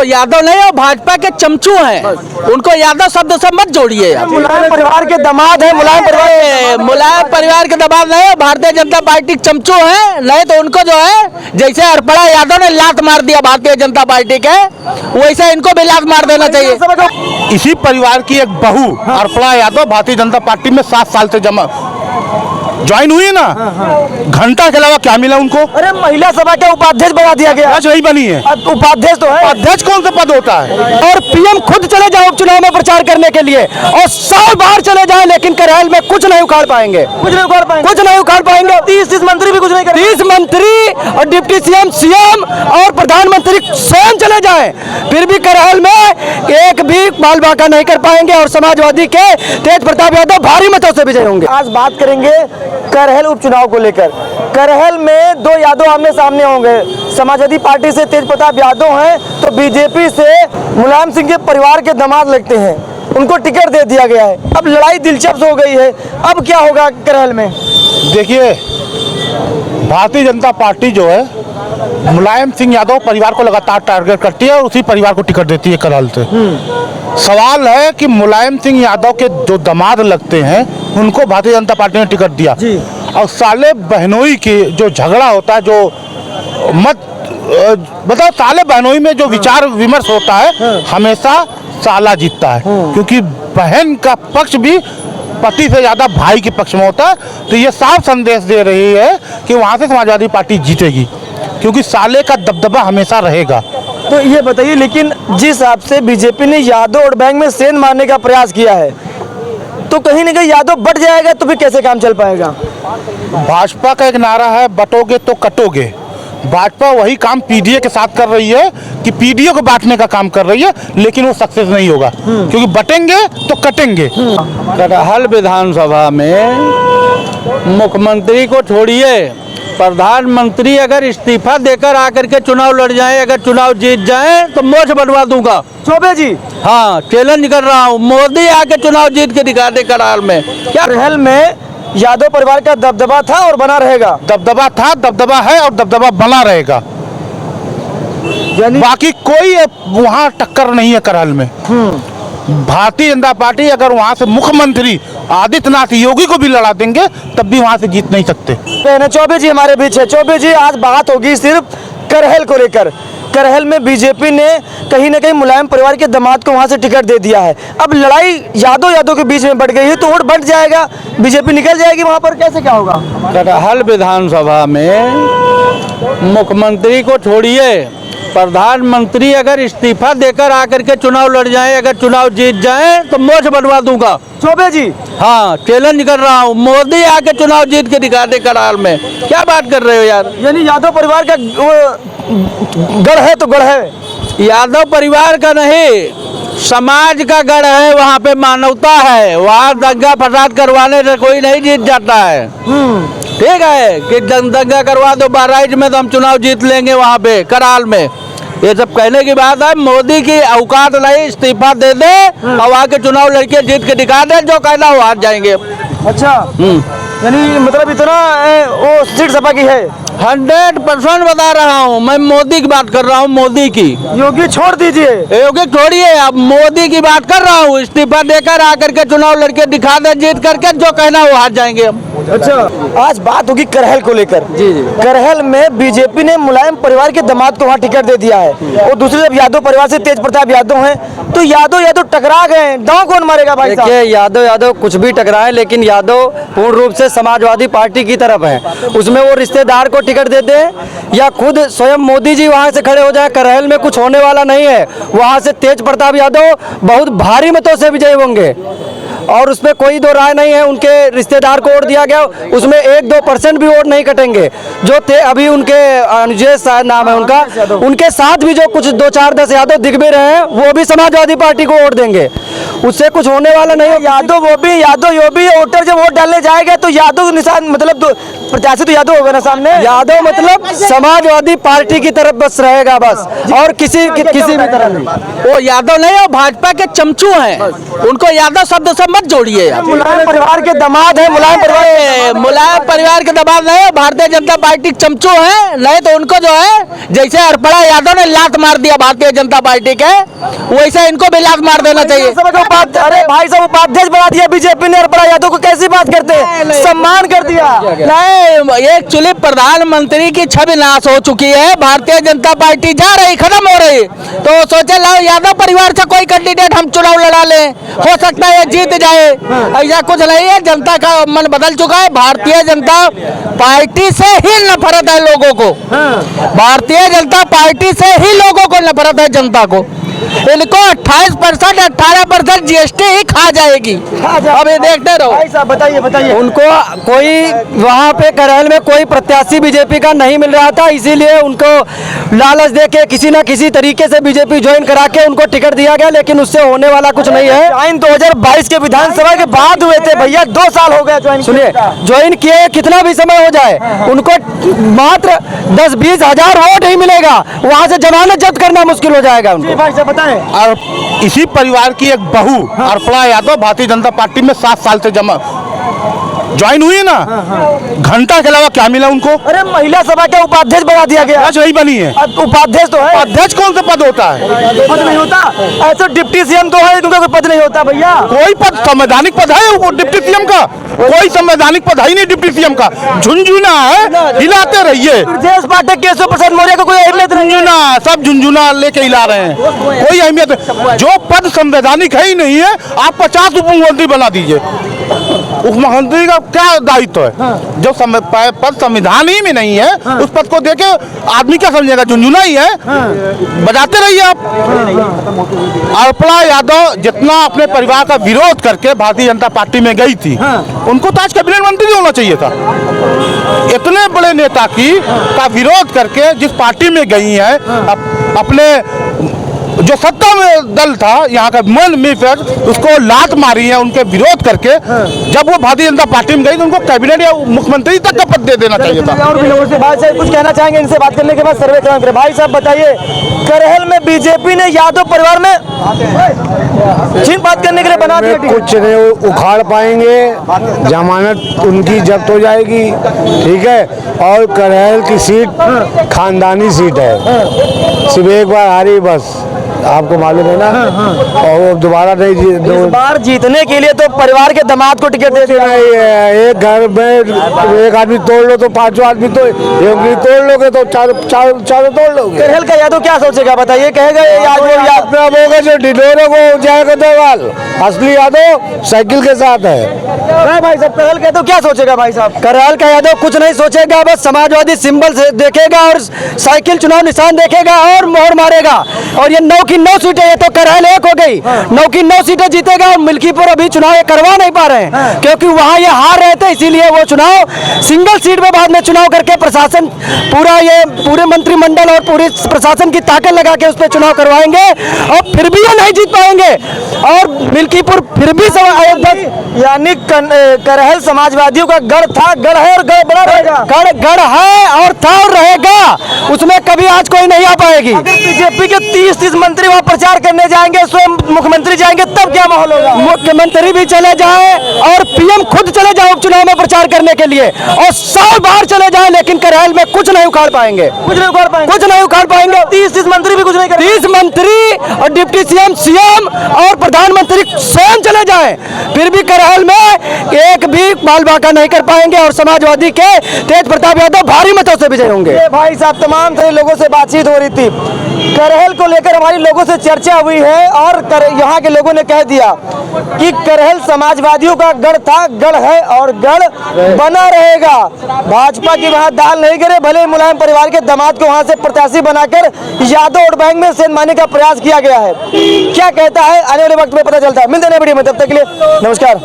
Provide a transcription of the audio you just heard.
यादव नहीं है, भाजपा के चमचू हैं, उनको यादव शब्द से मत जोड़िए। मुलायम परिवार के दामाद है, मुलायम परिवार के दामाद नहीं है, भारतीय जनता पार्टी के चमचू हैं। नहीं तो उनको जो है जैसे हरपड़ा यादव ने लात मार दिया भारतीय जनता पार्टी के, वैसे इनको भी लात मार देना चाहिए। इसी परिवार की एक बहू हरपड़ा यादव भारतीय जनता पार्टी में 7 साल से ज्वाइन हुई है ना। घंटा के अलावा क्या मिला उनको? अरे महिला सभा के उपाध्यक्ष बना दिया गया। अध्यक्ष नहीं बनी है, उपाध्यक्ष तो है। अध्यक्ष कौन सा पद होता है? और पीएम खुद चले जाए उपचुनाव में प्रचार करने के लिए और 100 बार चले जाए, लेकिन करहल में कुछ नहीं उखाड़ पाएंगे, कुछ नहीं उखाड़ पाएंगे। 30 मंत्री भी कुछ नहीं करेंगे। 30 मंत्री और डिप्टी सीएम और प्रधानमंत्री स्वयं चले जाए, फिर भी करहल में एक भी बाल बांका नहीं कर पाएंगे और समाजवादी के तेज प्रताप यादव भारी मतों से विजय होंगे। आज बात करेंगे करहल उपचुनाव को लेकर। करहल में 2 यादव आमने सामने होंगे। समाजवादी पार्टी से तेज प्रताप यादव हैं, तो बीजेपी से मुलायम सिंह के परिवार के दामाद लगते हैं, उनको टिकट दे दिया गया है। अब लड़ाई दिलचस्प हो गई है। अब क्या होगा करहल में? देखिए, भारतीय जनता पार्टी जो है मुलायम सिंह यादव परिवार को लगातार टारगेट करती है और उसी परिवार को टिकट देती है करहल से। सवाल है कि मुलायम सिंह यादव के जो दामाद लगते हैं उनको भारतीय जनता पार्टी ने टिकट दिया और साले बहनोई के जो झगड़ा होता है, जो बताओ साले बहनोई में जो विचार विमर्श होता है हमेशा साला जीतता है, क्योंकि बहन का पक्ष भी पति से ज्यादा भाई के पक्ष में होता है। तो ये साफ संदेश दे रही है कि वहां से समाजवादी पार्टी जीतेगी, क्योंकि साले का दबदबा हमेशा रहेगा। तो ये बताइए, लेकिन जिस हिसाब से बीजेपी ने यादव वोट बैंक में सेंध मारने का प्रयास किया है, तो कहीं ना कहीं यादव बट जाएगा, तो फिर कैसे काम चल पाएगा? भाजपा का एक नारा है, बटोगे तो कटोगे। भाजपा वही काम पीडीए के साथ कर रही है कि पीडीए को बांटने का काम कर रही है, लेकिन वो सक्सेस नहीं होगा, क्योंकि बटेंगे तो कटेंगे। करहल विधानसभा में मुख्यमंत्री को छोड़िए, प्रधानमंत्री अगर इस्तीफा देकर आकर के चुनाव लड़ जाए, अगर चुनाव जीत जाए तो मोछ बनवा दूंगा। चौबे जी, हाँ, चैलेंज कर रहा हूँ, मोदी आके चुनाव जीत के दिखा दे करहल में। क्या करहल में यादव परिवार का दबदबा था और बना रहेगा? दबदबा था, दबदबा है और दबदबा बना रहेगा। बाकी कोई वहाँ टक्कर नहीं है करहल में। भारतीय जनता पार्टी अगर वहाँ से मुख्यमंत्री आदित्यनाथ योगी को भी लड़ा देंगे तब भी वहाँ से जीत नहीं सकते। चौबे जी हमारे बीच है। चौबे जी, आज बात होगी सिर्फ करहल को लेकर। करहल में बीजेपी ने कहीं ना कहीं मुलायम परिवार के दामाद को वहां से टिकट दे दिया है। अब लड़ाई यादव के बीच में बढ़ गई है, तो वोट बढ़ जाएगा, बीजेपी निकल जाएगी वहां पर, कैसे क्या होगा? करहल विधानसभा में मुख्यमंत्री को छोड़िए, प्रधानमंत्री अगर इस्तीफा देकर आकर के चुनाव लड़ जाए, अगर चुनाव जीत जाए तो मोछ बनवा दूंगा। चौबे जी, हाँ, चैलेंज कर रहा हूँ, मोदी आके चुनाव जीत के दिखा दे करहल में। क्या बात कर रहे हो यार? यानी यादव परिवार का गढ़ है तो गढ़ है, यादव परिवार का नहीं, समाज का गढ़ है। वहाँ पे मानवता है, वहाँ दंगा फसाद करवाने से कोई नहीं जीत जाता है। ठीक है कि दंगा करवा दो बहराइच में तो हम चुनाव जीत लेंगे, वहाँ पे करहल में, ये सब कहने की बात है। मोदी की औकात नहीं, इस्तीफा दे दे और वहाँ के चुनाव लड़के जीत के दिखा दे, जो कहना वो हार जाएंगे। अच्छा, यानी मतलब इतना वो सीट सपा की है। 100% बता रहा हूँ मैं, मोदी की बात कर रहा हूँ, मोदी की। योगी छोड़ दीजिए, योगी छोड़िए, अब मोदी की बात कर रहा हूँ। इस्तीफा देकर आकर के चुनाव लड़के दिखा दे जीत करके, जो कहना वो हार जाएंगे हम। अच्छा, आज बात होगी करहल को लेकर। जी। करहल में बीजेपी ने मुलायम परिवार के दामाद को वहाँ टिकट दे दिया है और दूसरी तरफ यादव परिवार से तेज प्रताप यादव हैं, तो यादव टकरा गए। दांव कौन मारेगा भाई साहब? देखिए, यादव कुछ भी टकराए, लेकिन यादव पूर्ण रूप से समाजवादी पार्टी की तरफ है। उसमें वो रिश्तेदार को टिकट देते हैं या खुद स्वयं मोदी जी वहां से खड़े हो जाए, करहल में कुछ होने वाला नहीं है। वहां से तेज प्रताप यादव बहुत भारी मतों से विजयी होंगे और उसमें कोई दो राय नहीं है। उनके रिश्तेदार को वोट दिया गया, उसमें 1-2% भी वोट नहीं कटेंगे। जो थे अभी उनके अनुजय शायद नाम है उनका, उनके साथ भी जो कुछ 2-4-10 यादव दिख भी रहे हैं, वो भी समाजवादी पार्टी को वोट देंगे। उससे कुछ होने वाला नहीं है। यादव वो भी, यादव यो भी, वोटर जब वोट डालने जाएगा तो यादव निशान मतलब प्रत्याशी तो यादव होगा ना सामने। यादव मतलब समाजवादी पार्टी की तरफ बस रहेगा बस, और किसी भी तरह नहीं। वो यादव नहीं, वो भाजपा के चमचू हैं, उनको यादव शब्द से मत जोड़िए आप। मुलायम परिवार के दामाद है, मुलायम परिवार के दबाव नहीं है, भारतीय जनता पार्टी के चमचू है। नहीं तो उनको जो है, जैसे हरपड़ा यादव ने लात मार दिया भारतीय जनता पार्टी के, वैसे इनको भी लात मार देना चाहिए। अरे भाई साहब, उपाध्यक्ष बना दिया बीजेपी ने हरपड़ा यादव को, कैसी बात करते हैं, सम्मान कर दिया। नहीं, एक्चुअली प्रधानमंत्री की छवि नाश हो चुकी है, भारतीय जनता पार्टी जा रही, खत्म हो रही, तो सोचे लाओ यादव परिवार से कोई कैंडिडेट हम चुनाव लड़ा लें, हो सकता है जीत जाए। ऐसा कुछ नहीं है, जनता का मन बदल चुका है। भारतीय जनता पार्टी से ही नफरत है लोगों को, भारतीय जनता पार्टी से ही लोगों को नफरत है जनता को। इनको 28%, 18% जीएसटी ही खा जाएगी। अब ये देखते रहो। भाई साहब बताइए उनको कोई वहाँ पे करहल में कोई प्रत्याशी बीजेपी का नहीं मिल रहा था, इसीलिए उनको लालच देके किसी ना किसी तरीके से बीजेपी ज्वाइन करा के उनको टिकट दिया गया, लेकिन उससे होने वाला कुछ नहीं है। ज्वाइन 2022 के विधानसभा के बाद हुए थे भैया, 2 साल हो गए ज्वाइन। सुनिए, ज्वाइन किए कितना भी समय हो जाए, उनको मात्र 10-20 हजार वोट ही मिलेगा, वहाँ से जमानत जब्त करना मुश्किल हो जाएगा उनको। भाई साहब बताएं। और इसी परिवार की एक बहू हरपड़ा यादव भारतीय जनता पार्टी में 7 साल से ज्वाइन हुई है ना। घंटा के अलावा क्या मिला उनको? अरे महिला सभा का उपाध्यक्ष बना दिया गया। आज नहीं बनी है। उपाध्यक्ष तो है, अध्यक्ष कौन सा पद होता है? पद नहीं होता। ऐसे डिप्टी सीएम तो है, क्योंकि कोई पद नहीं होता भैया। कोई पद संवैधानिक पद है वो डिप्टी सीएम का? कोई संवैधानिक पद है ही नहीं डिप्टी सीएम का। झुंझुना है, हिलाते रहिए। ब्रजेश पाठक, केशव प्रसाद मौर्य को कोई अहमियत नहीं है। झुंझुना, सब झुंझुना लेके हिला रहे हैं, कोई अहमियत। जो पद संवैधानिक है ही नहीं है, आप 50 उप मुख्यमंत्री बना दीजिए। उप मुख्यमंत्री का क्या दायित्व है? जो पद संविधान ही में नहीं है, उस पद को देके आदमी क्या समझेगा? झुंझुना ही है, बजाते रहिए आप। हरपड़ा यादव जितना अपने परिवार का विरोध करके भारतीय जनता पार्टी में गई थी, उनको तो आज कैबिनेट मंत्री होना चाहिए था। इतने बड़े नेता का विरोध करके जिस पार्टी में गई है, अपने जो सत्ता में दल था यहाँ का मन मिलकर उसको लात मारी है, उनके विरोध करके। जब वो भारतीय जनता पार्टी में गई तो उनको कैबिनेट या मुख्यमंत्री तक का पद दे देना चाहिए था। और भी लोगों से भाई साहब कुछ कहना चाहेंगे, इनसे बात करने के बाद सर्वे कराएंगे। भाई साहब बताइए, करहल में बीजेपी ने यादव परिवार में जिन बात करने के लिए बना दिया, कुछ नहीं उखाड़ पाएंगे, जमानत उनकी जब्त हो जाएगी, ठीक है। और करहल की सीट खानदानी सीट है, सिर्फ एक बार हारी बस, आपको मालूम है ना। और वो दोबारा नहीं इस बार जीतने के लिए तो परिवार के दामाद को टिकट दे दिया। एक घर में एक आदमी तोड़ लो तो 5 आदमी तो तोड़ लोगे तो चारों तोड़ लोगे। करहल का यादव क्या सोचेगा बताइए? कहेगा अपना होगा जो ढिढोरों को जाएगा देवाल, असली यादव साइकिल के साथ है। भाई साहब, करहल का यादव क्या सोचेगा? भाई साहब, करहल का यादव कुछ नहीं सोचेगा, बस समाजवादी सिंबल से देखेगा और साइकिल चुनाव निशान देखेगा और मोहर मारेगा। और ये 9 की 9 सीटें, ये तो करहल 1 हो गई, 9 की 9 सीटें जीतेगा। और मिल्कीपुर अभी चुनाव ये करवा नहीं पा रहे हैं, क्योंकि वहाँ ये हार रहे थे, इसीलिए वो चुनाव सिंगल सीट में बाद में चुनाव करके प्रशासन पूरे मंत्रिमंडल और पूरे प्रशासन की ताकत लगा के उस पर चुनाव करवाएंगे, और फिर भी ये नहीं जीत पाएंगे। और मिल्कीपुर फिर भी यानी करहल समाजवादियों का गढ़ था, गढ़ है और गढ़ बना रहेगा। गढ़ है और था और रहेगा, उसमें कभी आज कोई नहीं आ पाएगी। बीजेपी के 30 मंत्री वहाँ प्रचार करने जाएंगे, स्वयं मुख्यमंत्री जाएंगे, तब क्या माहौल होगा? मुख्यमंत्री भी चले जाए और पीएम खुद चले जाए उपचुनाव में प्रचार करने के लिए, और 100 बार चले जाए, लेकिन करहल में कुछ नहीं उखाड़ पाएंगे। कुछ नहीं उखाड़ पाएंगे। 30 मंत्री भी कुछ नहीं करेंगे। 30 मंत्री और डिप्टी सीएम और प्रधानमंत्री स्वयं चले जाएं, फिर भी करहल में एक भी बाल बांका नहीं कर पाएंगे, और समाजवादी के तेज प्रताप यादव भारी मतों से विजय होंगे। भाई साहब, तमाम तरह लोगों से बातचीत हो रही थी, करहल को लेकर हमारी लोगों से चर्चा हुई है, और यहाँ के लोगों ने कह दिया कि करहल समाजवादियों का गढ़ था, गढ़ है और गढ़ बना रहेगा। भाजपा की वहाँ दाल नहीं गिरे, भले मुलायम परिवार के दामाद को वहाँ से प्रत्याशी बनाकर यादव वोट बैंक में सेंध मारने का प्रयास किया गया है। क्या कहता है आने वाले वक्त में पता चलता है। मिलते हैं वीडियो में, तब तक के लिए नमस्कार।